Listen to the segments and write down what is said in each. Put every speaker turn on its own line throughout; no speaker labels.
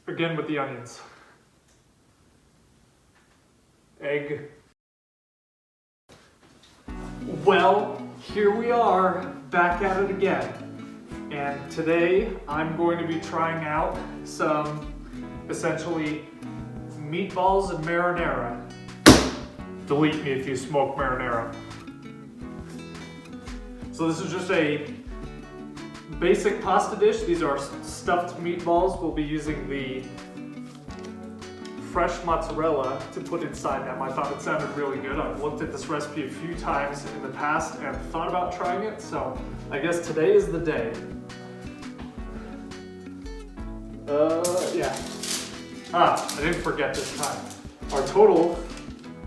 Again with the onions. Egg. Well, here we are, back at it again. And today I'm going to be trying out some essentially meatballs and marinara. Delete me if you smoke marinara. So this is just a basic pasta dish. These are stuffed meatballs. We'll be using the fresh mozzarella to put inside them. I thought it sounded really good. I've looked at this recipe a few times in the past and thought about trying it, so I guess today is the day. Yeah. I didn't forget this time. Our total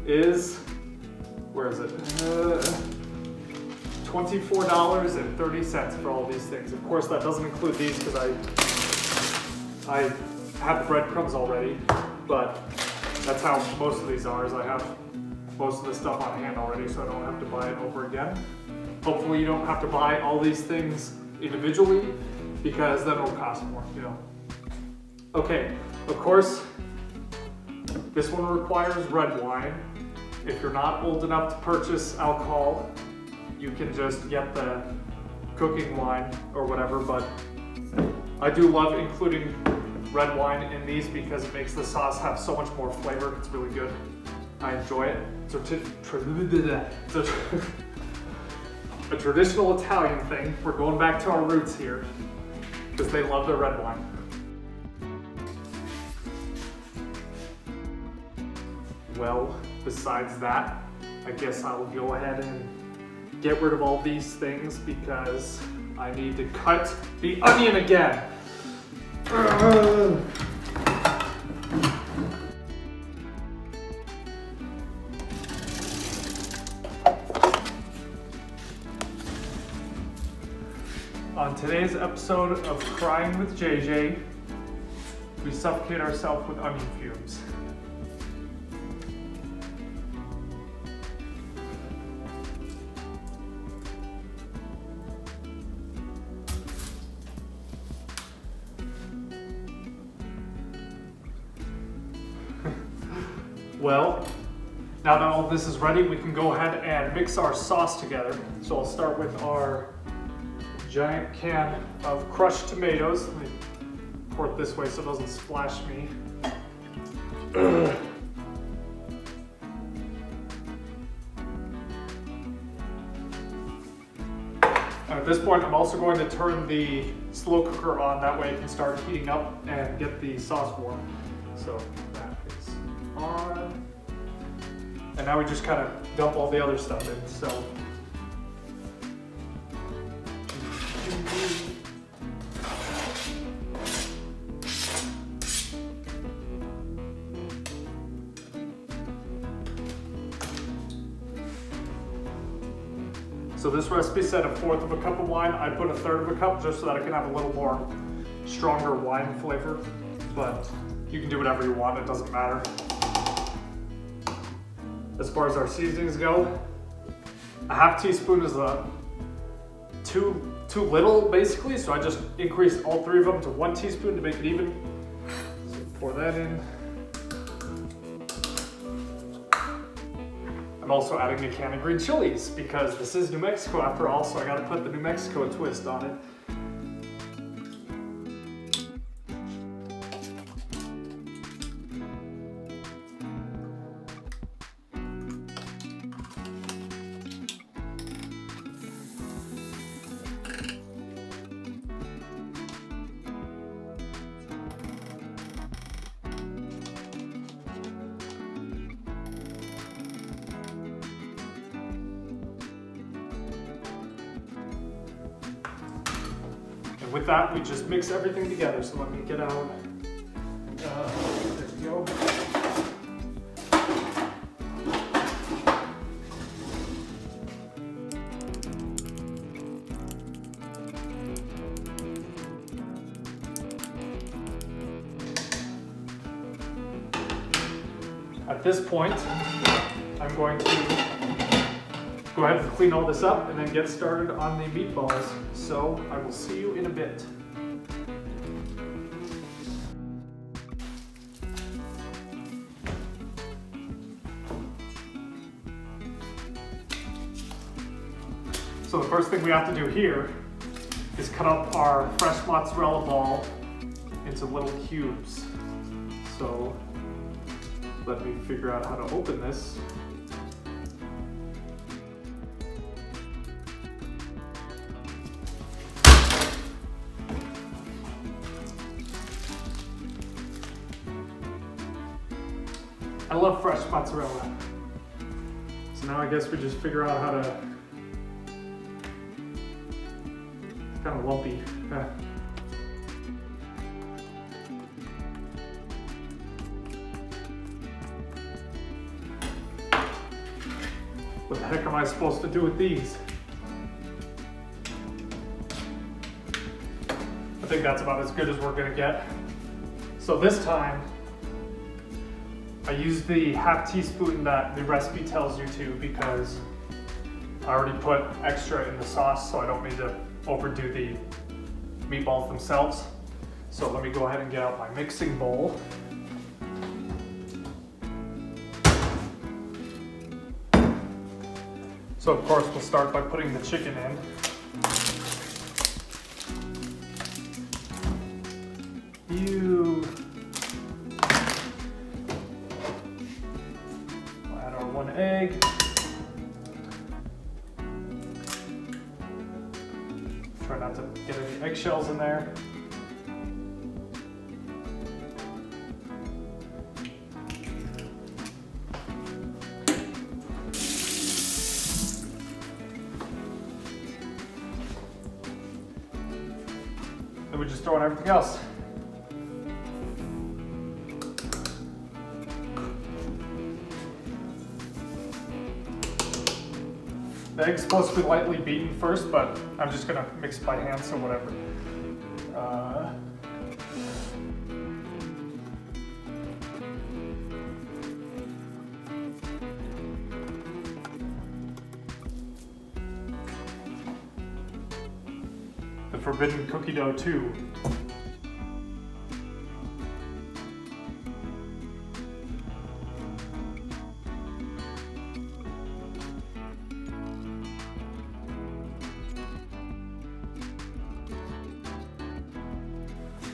is, where is it? $24.30 for all these things. Of course, that doesn't include these because I have the breadcrumbs already, but that's how most of these are, is I have most of the stuff on hand already, so I don't have to buy it over again. Hopefully you don't have to buy all these things individually, because then it'll cost more, you know. Okay, of course, this one requires red wine. If you're not old enough to purchase alcohol, you can just get the cooking wine or whatever, but I do love including red wine in these because it makes the sauce have so much more flavor. It's really good. I enjoy it. It's a traditional Italian thing. We're going back to our roots here because they love their red wine. Well, besides that, I guess I will go ahead and get rid of all these things because I need to cut the onion again. On today's episode of Crying with JJ, we suffocate ourselves with onion fumes. Well, now that all this is ready, we can go ahead and mix our sauce together. So I'll start with our giant can of crushed tomatoes. Let me pour it this way so it doesn't splash me. At this point, I'm also going to turn the slow cooker on. That way it can start heating up and get the sauce warm. So that is on. And now we just kind of dump all the other stuff in. So this recipe said 1/4 of a cup of wine. I put 1/3 of a cup just so that I can have a little more stronger wine flavor, but you can do whatever you want, it doesn't matter. As far as our seasonings go, a 1/2 teaspoon is too little basically, so I just increased all 3 of them to 1 teaspoon to make it even. So pour that in. I'm also adding a can of green chilies because this is New Mexico after all, so I gotta put the New Mexico twist on it. And with that, we just mix everything together. So let me get out. There we go. At this point, I'm going to go ahead and clean all this up and then get started on the meatballs. So I will see you in a bit. So the first thing we have to do here is cut up our fresh mozzarella ball into little cubes. So let me figure out how to open this. I love fresh mozzarella. So now I guess we just figure out how to, it's kind of lumpy. What the heck am I supposed to do with these? I think that's about as good as we're gonna get. So this time, I used the half teaspoon that the recipe tells you to because I already put extra in the sauce, so I don't need to overdo the meatballs themselves. So let me go ahead and get out my mixing bowl. So of course we'll start by putting the chicken in. We'll add our 1 egg. Try not to get any eggshells in there. Then we just throw in everything else. The egg's supposed to be lightly beaten first, but I'm just gonna mix it by hand, so whatever. The forbidden cookie dough too.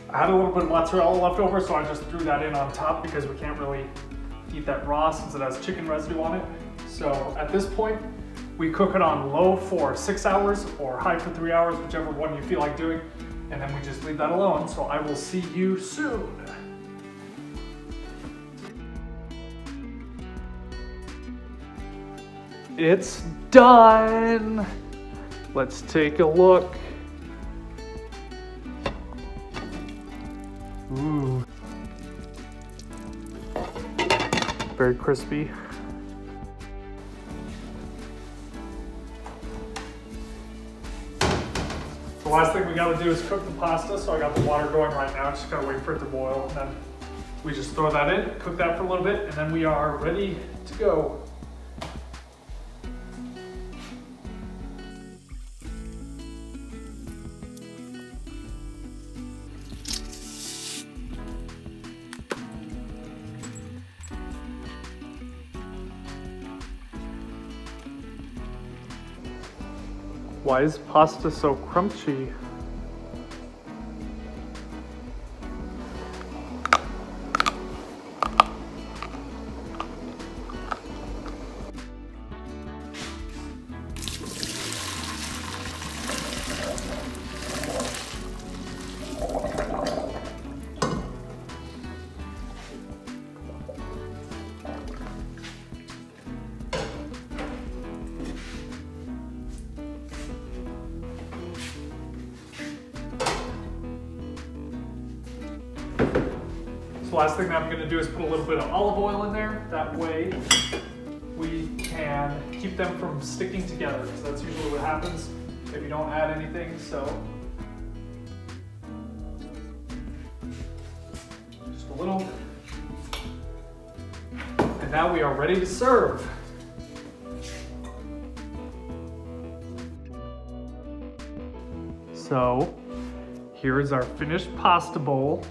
I had a little bit of mozzarella left over, so I just threw that in on top because we can't really eat that raw since it has chicken residue on it. So at this point, we cook it on low for 6 hours or high for 3 hours, whichever one you feel like doing, and then we just leave that alone. So I will see you soon. It's done. Let's take a look. Ooh. Very crispy. The last thing we gotta do is cook the pasta, so I got the water going right now, just gotta wait for it to boil, and then we just throw that in, cook that for a little bit, and then we are ready to go. Why is pasta so crunchy? So last thing that I'm gonna do is put a little bit of olive oil in there. That way we can keep them from sticking together, because that's usually what happens if you don't add anything. So just a little. And now we are ready to serve. So here is our finished pasta bowl.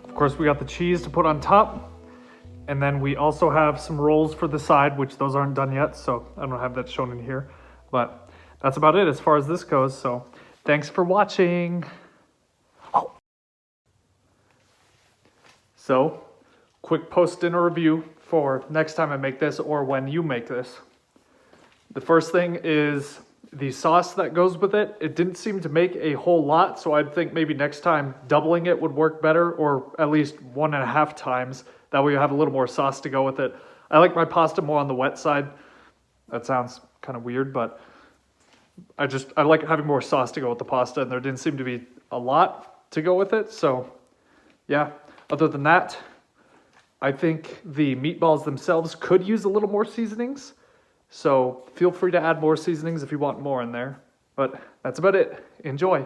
Of course, we got the cheese to put on top, And then we also have some rolls for the side, which those aren't done yet, so I don't have that shown in here. But that's about it as far as this goes, so thanks for watching. Oh. So, quick post-dinner review for next time I make this or when you make this. The first thing is the sauce that goes with it. It didn't seem to make a whole lot, so I'd think maybe next time doubling it would work better, or at least 1.5 times. That way you have a little more sauce to go with it. I like my pasta more on the wet side. That sounds kind of weird, but I like having more sauce to go with the pasta, and there didn't seem to be a lot to go with it. So yeah, other than that, I think the meatballs themselves could use a little more seasonings. So feel free to add more seasonings if you want more in there. But that's about it. Enjoy.